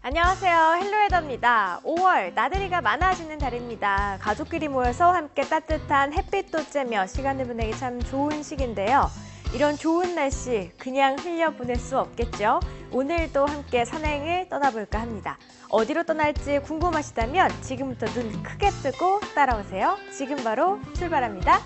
안녕하세요. 헬로헤더입니다. 5월 나들이가 많아지는 달입니다. 가족끼리 모여서 함께 따뜻한 햇빛도 쬐며 시간을 보내기 참 좋은 시기인데요. 이런 좋은 날씨 그냥 흘려보낼 수 없겠죠. 오늘도 함께 산행을 떠나볼까 합니다. 어디로 떠날지 궁금하시다면 지금부터 눈 크게 뜨고 따라오세요. 지금 바로 출발합니다.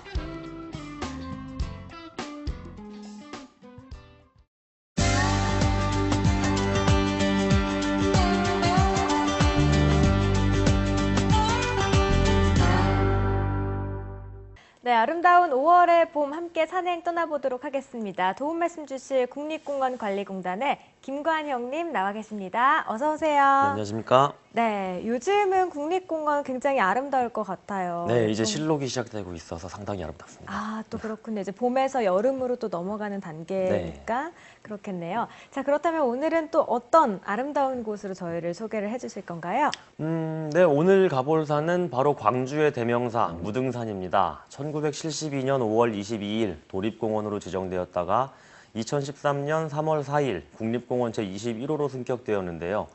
네, 아름다운 5월의 봄 함께 산행 떠나보도록 하겠습니다. 도움 말씀 주실 국립공원관리공단의 김관형님 나와 계십니다. 어서 오세요. 네, 안녕하십니까? 네, 요즘은 국립공원 굉장히 아름다울 것 같아요. 네, 이제 실록이 시작되고 있어서 상당히 아름답습니다. 아, 또 그렇군요. 이제 봄에서 여름으로 또 넘어가는 단계니까 그렇겠네요. 자, 그렇다면 오늘은 또 어떤 아름다운 곳으로 저희를 소개를 해주실 건가요? 네, 오늘 가볼 산은 바로 광주의 대명사 무등산입니다. 1972년 5월 22일 도립공원으로 지정되었다가 2013년 3월 4일 국립공원 제21호로 승격되었는데요.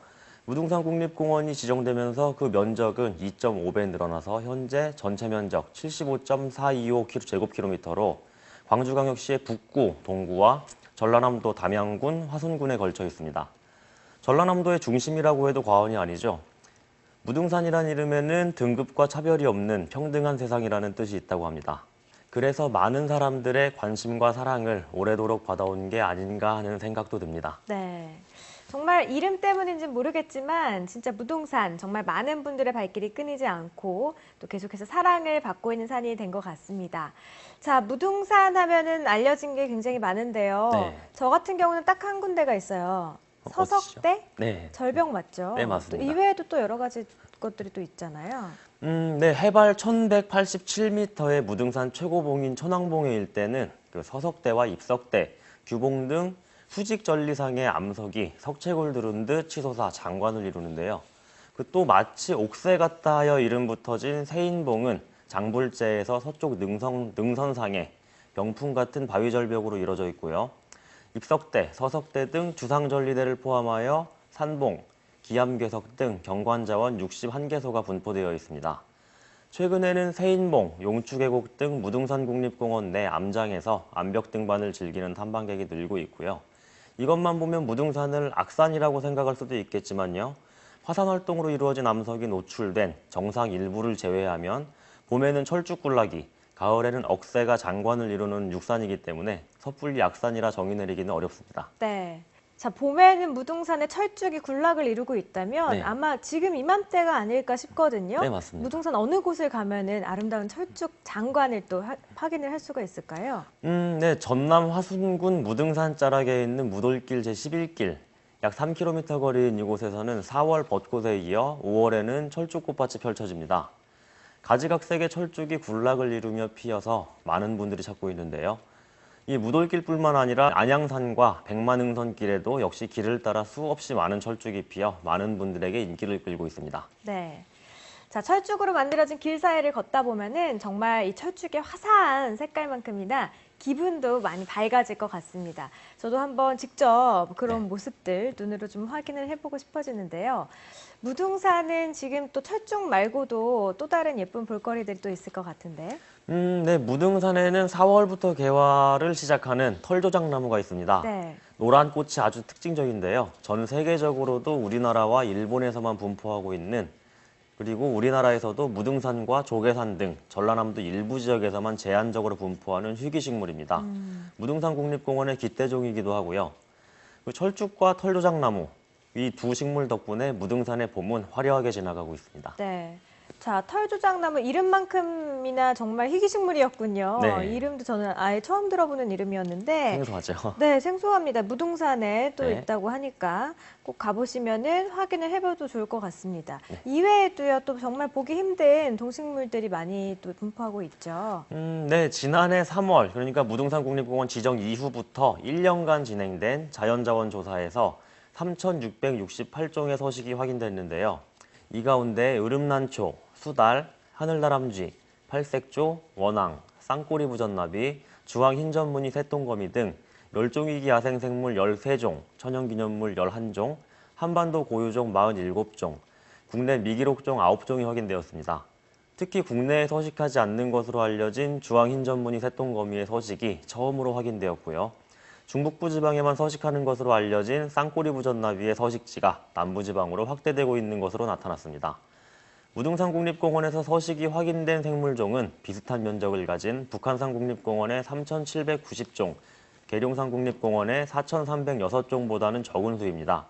무등산 국립공원이 지정되면서 그 면적은 2.5배 늘어나서 현재 전체 면적 75.425제곱킬로미터로 광주광역시의 북구, 동구와 전라남도 담양군, 화순군에 걸쳐 있습니다. 전라남도의 중심이라고 해도 과언이 아니죠. 무등산이란 이름에는 등급과 차별이 없는 평등한 세상이라는 뜻이 있다고 합니다. 그래서 많은 사람들의 관심과 사랑을 오래도록 받아온 게 아닌가 하는 생각도 듭니다. 네. 정말 이름 때문인지는 모르겠지만 진짜 무등산 정말 많은 분들의 발길이 끊이지 않고 또 계속해서 사랑을 받고 있는 산이 된 것 같습니다. 자, 무등산 하면은 알려진 게 굉장히 많은데요. 네. 저 같은 경우는 딱 한 군데가 있어요. 서석대? 네. 절벽 맞죠? 네, 맞습니다. 이외에도 또 여러 가지 것들이 또 있잖아요. 네, 해발 1187m의 무등산 최고봉인 천왕봉의 일대는 그 서석대와 입석대, 규봉 등 수직 전리상의 암석이 석채굴 두른 듯 치솟아 장관을 이루는데요. 그 또 마치 옥새 같다 하여 이름 붙어진 세인봉은 장불재에서 서쪽 능선상에 병풍 같은 바위 절벽으로 이루어져 있고요. 입석대, 서석대 등 주상전리대를 포함하여 산봉, 기암괴석 등 경관자원 61개소가 분포되어 있습니다. 최근에는 세인봉, 용추계곡 등 무등산 국립공원 내 암장에서 암벽 등반을 즐기는 탐방객이 늘고 있고요. 이것만 보면 무등산을 악산이라고 생각할 수도 있겠지만요. 화산 활동으로 이루어진 암석이 노출된 정상 일부를 제외하면 봄에는 철쭉군락이, 가을에는 억새가 장관을 이루는 육산이기 때문에 섣불리 악산이라 정의 내리기는 어렵습니다. 네. 자, 봄에는 무등산에 철쭉이 군락을 이루고 있다면 네. 아마 지금 이맘때가 아닐까 싶거든요. 네, 맞습니다. 무등산 어느 곳을 가면은 아름다운 철쭉 장관을 또 확인을 할 수가 있을까요? 네, 전남 화순군 무등산 자락에 있는 무돌길 제11길, 약 3km 거리인 이곳에서는 4월 벚꽃에 이어 5월에는 철쭉꽃밭이 펼쳐집니다. 가지각색의 철쭉이 군락을 이루며 피어서 많은 분들이 찾고 있는데요. 이 무돌길뿐만 아니라 안양산과 백만응선길에도 역시 길을 따라 수없이 많은 철쭉이 피어 많은 분들에게 인기를 끌고 있습니다. 네. 자, 철쭉으로 만들어진 길 사이를 걷다 보면은 정말 이 철쭉의 화사한 색깔만큼이나 기분도 많이 밝아질 것 같습니다. 저도 한번 직접 그런 모습들 눈으로 좀 확인을 해보고 싶어지는데요. 무등산은 지금 또 철쭉 말고도 또 다른 예쁜 볼거리들이 또 있을 것 같은데. 네, 무등산에는 4월부터 개화를 시작하는 털조장나무가 있습니다. 네. 노란 꽃이 아주 특징적인데요. 전 세계적으로도 우리나라와 일본에서만 분포하고 있는, 그리고 우리나라에서도 무등산과 조계산 등 전라남도 일부 지역에서만 제한적으로 분포하는 희귀식물입니다. 무등산 국립공원의 기대종이기도 하고요. 철쭉과 털조장나무, 이 두 식물 덕분에 무등산의 봄은 화려하게 지나가고 있습니다. 네. 자, 털조장나무 이름만큼이나 정말 희귀식물이었군요. 네. 이름도 저는 아예 처음 들어보는 이름이었는데. 생소하죠? 네, 생소합니다. 무등산에 또 네. 있다고 하니까 꼭 가보시면은 확인을 해봐도 좋을 것 같습니다. 네. 이외에도요, 또 정말 보기 힘든 동식물들이 많이 또 분포하고 있죠. 네, 지난해 3월, 그러니까 무등산 국립공원 지정 이후부터 1년간 진행된 자연자원 조사에서 3,668종의 서식이 확인됐는데요. 이 가운데 으름난초, 수달, 하늘다람쥐, 팔색조, 원앙, 쌍꼬리 부전나비, 주황 흰전무늬 새똥거미 등 멸종위기 야생생물 13종, 천연기념물 11종, 한반도 고유종 47종, 국내 미기록종 9종이 확인되었습니다. 특히 국내에 서식하지 않는 것으로 알려진 주황흰전무늬 새똥거미의 서식이 처음으로 확인되었고요. 중북부 지방에만 서식하는 것으로 알려진 쌍꼬리부전나비의 서식지가 남부지방으로 확대되고 있는 것으로 나타났습니다. 무등산 국립공원에서 서식이 확인된 생물종은 비슷한 면적을 가진 북한산 국립공원의 3,790종, 계룡산 국립공원의 4,306종보다는 적은 수입니다.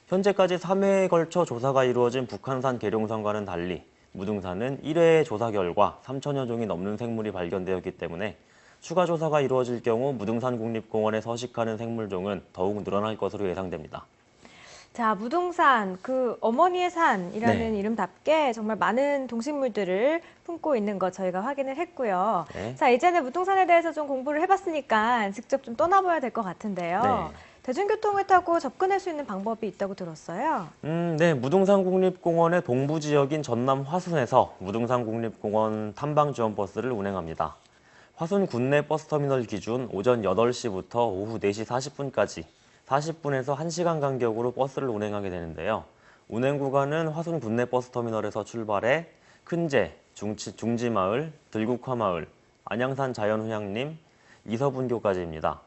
현재까지 3회에 걸쳐 조사가 이루어진 북한산 계룡산과는 달리 무등산은 1회의 조사 결과 3천여 종이 넘는 생물이 발견되었기 때문에 추가 조사가 이루어질 경우 무등산 국립공원에 서식하는 생물종은 더욱 늘어날 것으로 예상됩니다. 자, 무등산, 그 어머니의 산이라는 네. 이름답게 정말 많은 동식물들을 품고 있는 것 저희가 확인을 했고요. 네. 자, 이제는 무등산에 대해서 좀 공부를 해봤으니까 직접 좀 떠나봐야 될 것 같은데요. 네. 대중교통을 타고 접근할 수 있는 방법이 있다고 들었어요. 네. 무등산 국립공원의 동부 지역인 전남 화순에서 무등산 국립공원 탐방 지원 버스를 운행합니다. 화순 군내 버스터미널 기준 오전 8시부터 오후 4시 40분까지 40분에서 1시간 간격으로 버스를 운행하게 되는데요. 운행 구간은 화순 군내 버스터미널에서 출발해 큰제, 중지마을, 들국화마을, 안양산 자연휴양림, 이서분교까지입니다.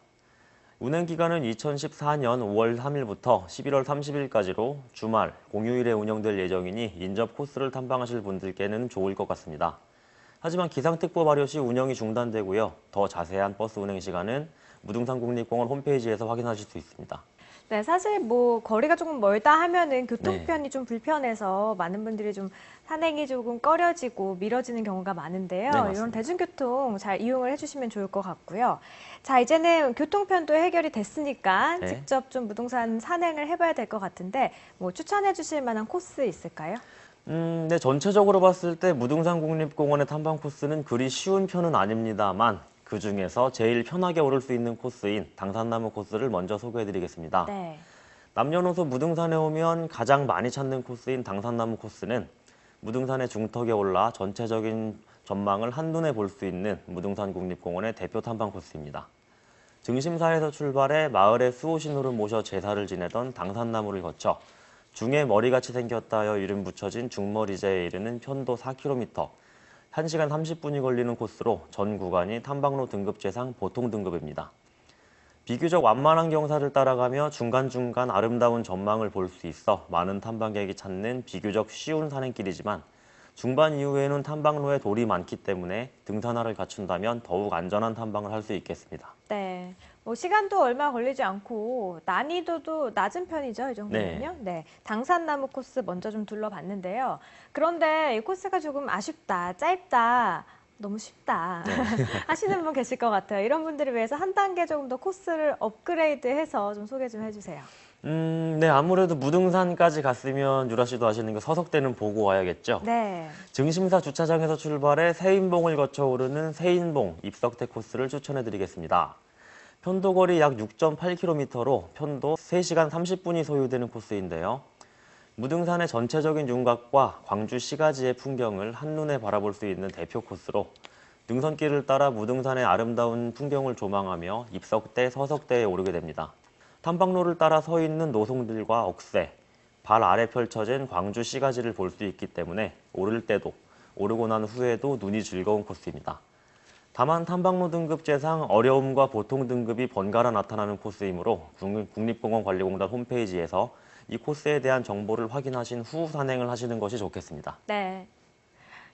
운행 기간은 2014년 5월 3일부터 11월 30일까지로 주말, 공휴일에 운영될 예정이니 인접 코스를 탐방하실 분들께는 좋을 것 같습니다. 하지만 기상특보 발효 시 운영이 중단되고요. 더 자세한 버스 운행 시간은 무등산 국립공원 홈페이지에서 확인하실 수 있습니다. 네, 사실 뭐 거리가 조금 멀다 하면은 교통편이 좀 불편해서 많은 분들이 좀 산행이 조금 꺼려지고 미뤄지는 경우가 많은데요. 네, 맞습니다. 이런 대중교통 잘 이용을 해주시면 좋을 것 같고요. 자, 이제는 교통편도 해결이 됐으니까 네. 직접 좀 무등산 산행을 해봐야 될 것 같은데 뭐 추천해 주실 만한 코스 있을까요? 네, 전체적으로 봤을 때 무등산 국립공원의 탐방 코스는 그리 쉬운 편은 아닙니다만 그 중에서 제일 편하게 오를 수 있는 코스인 당산나무 코스를 먼저 소개해드리겠습니다. 네. 남녀노소 무등산에 오면 가장 많이 찾는 코스인 당산나무 코스는 무등산의 중턱에 올라 전체적인 전망을 한눈에 볼 수 있는 무등산 국립공원의 대표 탐방 코스입니다. 증심사에서 출발해 마을의 수호신호를 모셔 제사를 지내던 당산나무를 거쳐 중에 머리같이 생겼다 하여 이름 붙여진 중머리제에 이르는 편도 4km, 1시간 30분이 걸리는 코스로 전 구간이 탐방로 등급 제상 보통 등급입니다. 비교적 완만한 경사를 따라가며 중간중간 아름다운 전망을 볼 수 있어 많은 탐방객이 찾는 비교적 쉬운 산행길이지만 중반 이후에는 탐방로에 돌이 많기 때문에 등산화를 갖춘다면 더욱 안전한 탐방을 할 수 있겠습니다. 네. 뭐 시간도 얼마 걸리지 않고 난이도도 낮은 편이죠, 이 정도면요. 네. 당산나무 코스 먼저 좀 둘러봤는데요. 그런데 이 코스가 조금 아쉽다, 짧다, 너무 쉽다 하시는 분 계실 것 같아요. 이런 분들을 위해서 한 단계 조금 더 코스를 업그레이드해서 좀 소개 좀 해주세요. 네, 아무래도 무등산까지 갔으면 유라 씨도 아시는 게 서석대는 보고 와야겠죠. 네. 증심사 주차장에서 출발해 세인봉을 거쳐 오르는 세인봉 입석대 코스를 추천해드리겠습니다. 편도거리 약 6.8km로 편도 3시간 30분이 소요되는 코스인데요. 무등산의 전체적인 윤곽과 광주 시가지의 풍경을 한눈에 바라볼 수 있는 대표 코스로 능선길을 따라 무등산의 아름다운 풍경을 조망하며 입석대, 서석대에 오르게 됩니다. 탐방로를 따라 서 있는 노송들과 억새, 발 아래 펼쳐진 광주 시가지를 볼 수 있기 때문에 오를 때도 오르고 난 후에도 눈이 즐거운 코스입니다. 다만 탐방로 등급 제상 어려움과 보통 등급이 번갈아 나타나는 코스이므로 국립공원관리공단 홈페이지에서 이 코스에 대한 정보를 확인하신 후 산행을 하시는 것이 좋겠습니다. 네.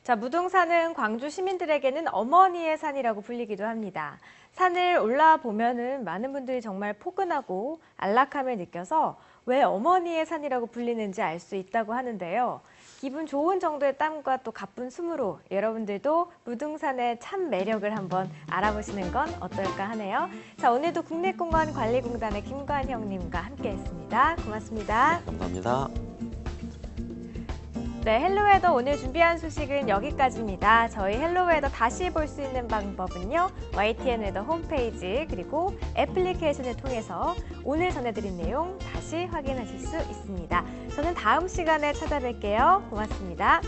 자, 무등산은 광주 시민들에게는 어머니의 산이라고 불리기도 합니다. 산을 올라보면은 많은 분들이 정말 포근하고 안락함을 느껴서 왜 어머니의 산이라고 불리는지 알 수 있다고 하는데요. 기분 좋은 정도의 땀과 또 가쁜 숨으로 여러분들도 무등산의 참 매력을 한번 알아보시는 건 어떨까 하네요. 자, 오늘도 국립공원관리공단의 김관형님과 함께했습니다. 고맙습니다. 네, 감사합니다. 네, 헬로웨더 오늘 준비한 소식은 여기까지입니다. 저희 헬로웨더 다시 볼 수 있는 방법은요. YTN 웨더 홈페이지 그리고 애플리케이션을 통해서 오늘 전해드린 내용 다시 확인하실 수 있습니다. 저는 다음 시간에 찾아뵐게요. 고맙습니다.